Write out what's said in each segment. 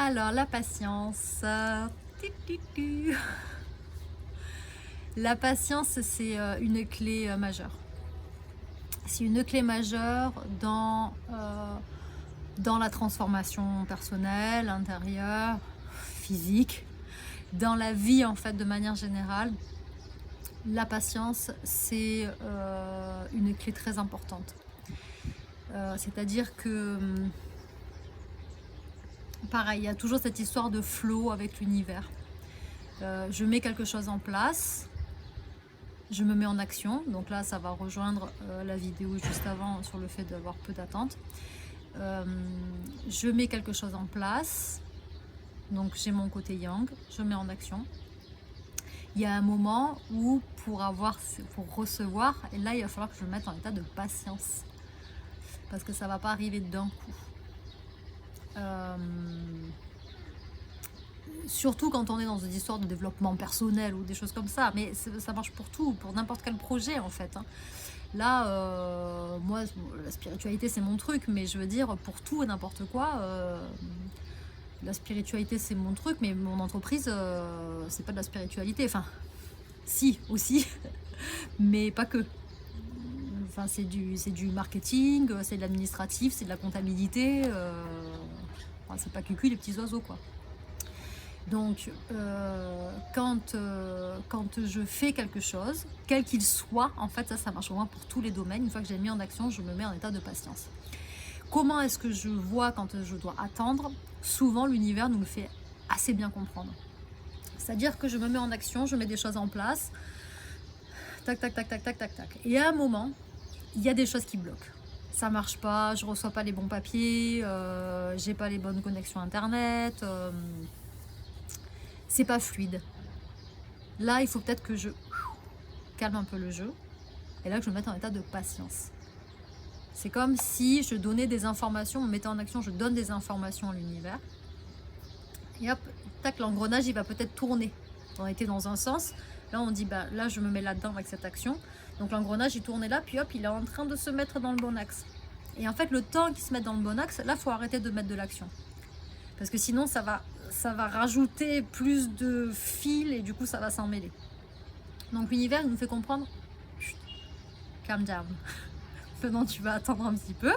Alors, la patience. La patience, c'est une clé majeure. C'est une clé majeure dans la transformation personnelle, intérieure, physique, dans la vie en fait de manière générale. La patience, c'est une clé très importante. C'est-à-dire que pareil, il y a toujours cette histoire de flow avec l'univers. Je mets quelque chose en place, je me mets en action. Donc là, ça va rejoindre la vidéo juste avant sur le fait d'avoir peu d'attente. Je mets quelque chose en place, donc j'ai mon côté yang, je mets en action. Il y a un moment où pour recevoir, et là il va falloir que je me mette en état de patience, parce que ça va pas arriver d'un coup. Surtout quand on est dans des histoires de développement personnel ou des choses comme ça, mais ça marche pour tout, pour n'importe quel projet en fait. Là, moi, la spiritualité c'est mon truc, mais je veux dire pour tout et n'importe quoi, la spiritualité c'est mon truc, mais mon entreprise c'est pas de la spiritualité, enfin si aussi, mais pas que. Enfin, c'est du marketing, c'est de l'administratif, c'est de la comptabilité, enfin, c'est pas cucu les petits oiseaux quoi. Donc, quand je fais quelque chose, quel qu'il soit, en fait, ça marche vraiment pour tous les domaines. Une fois que j'ai mis en action, je me mets en état de patience. Comment est-ce que je vois quand je dois attendre? Souvent, l'univers nous le fait assez bien comprendre. C'est-à-dire que je me mets en action, je mets des choses en place, tac, tac, tac, tac, tac, tac, tac. Et à un moment, il y a des choses qui bloquent. Ça marche pas, je reçois pas les bons papiers, j'ai pas les bonnes connexions internet, c'est pas fluide. Là, il faut peut-être que je calme un peu le jeu et là que je me mette en état de patience. C'est comme si je donnais des informations, me mettais en action, je donne des informations à l'univers et hop, tac, l'engrenage il va peut-être tourner. On était dans un sens, là on dit bah là je me mets là-dedans avec cette action, donc l'engrenage il tournait là, puis hop, il est en train de se mettre dans le bon axe. Et en fait, le temps qu'il se mette dans le bon axe, là il faut arrêter de mettre de l'action, parce que sinon ça va rajouter plus de fils et du coup ça va s'en mêler. Donc l'univers il nous fait comprendre, calm down, maintenant tu vas attendre un petit peu,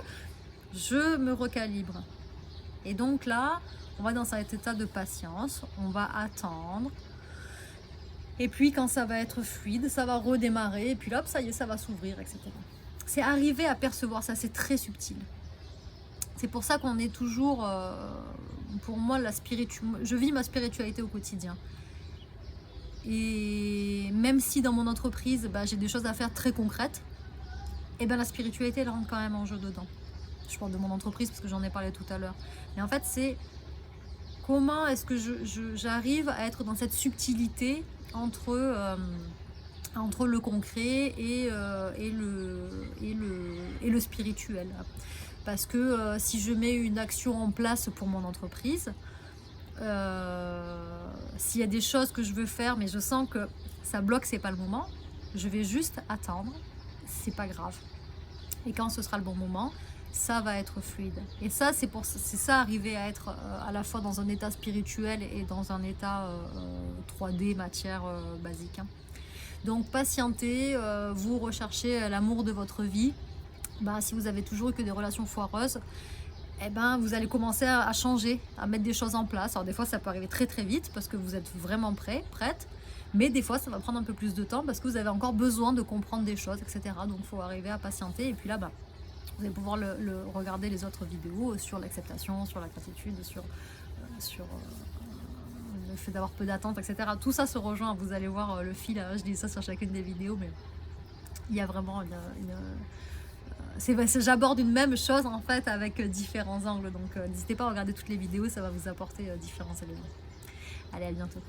je me recalibre. Et donc là, on va dans cet état de patience, on va attendre. Et puis quand ça va être fluide, ça va redémarrer, et puis là, hop, ça y est, ça va s'ouvrir, etc. C'est arriver à percevoir ça, c'est très subtil. C'est pour ça qu'on est toujours, pour moi, je vis ma spiritualité au quotidien. Et même si dans mon entreprise, bah, j'ai des choses à faire très concrètes, et ben la spiritualité, elle rentre quand même en jeu dedans. Je parle de mon entreprise parce que j'en ai parlé tout à l'heure. Mais en fait, c'est comment est-ce que j'arrive à être dans cette subtilité entre le concret et le spirituel. Parce que si je mets une action en place pour mon entreprise, s'il y a des choses que je veux faire mais je sens que ça bloque, c'est pas le moment, je vais juste attendre, c'est pas grave. Et quand ce sera le bon moment, ça va être fluide. Et ça, c'est ça, arriver à être à la fois dans un état spirituel et dans un état 3D, matière basique. Donc patientez, vous recherchez l'amour de votre vie. Bah, si vous avez toujours eu que des relations foireuses, eh ben, vous allez commencer à changer, à mettre des choses en place. Alors des fois, ça peut arriver très très vite parce que vous êtes vraiment prête. Mais des fois, ça va prendre un peu plus de temps parce que vous avez encore besoin de comprendre des choses, etc. Donc il faut arriver à patienter. Et puis là, bah, vous allez pouvoir regarder les autres vidéos sur l'acceptation, sur la gratitude, sur le fait d'avoir peu d'attente, etc. Tout ça se rejoint, vous allez voir le fil, je dis ça sur chacune des vidéos, mais il y a vraiment j'aborde une même chose en fait avec différents angles, donc n'hésitez pas à regarder toutes les vidéos, ça va vous apporter différents éléments. Allez, à bientôt.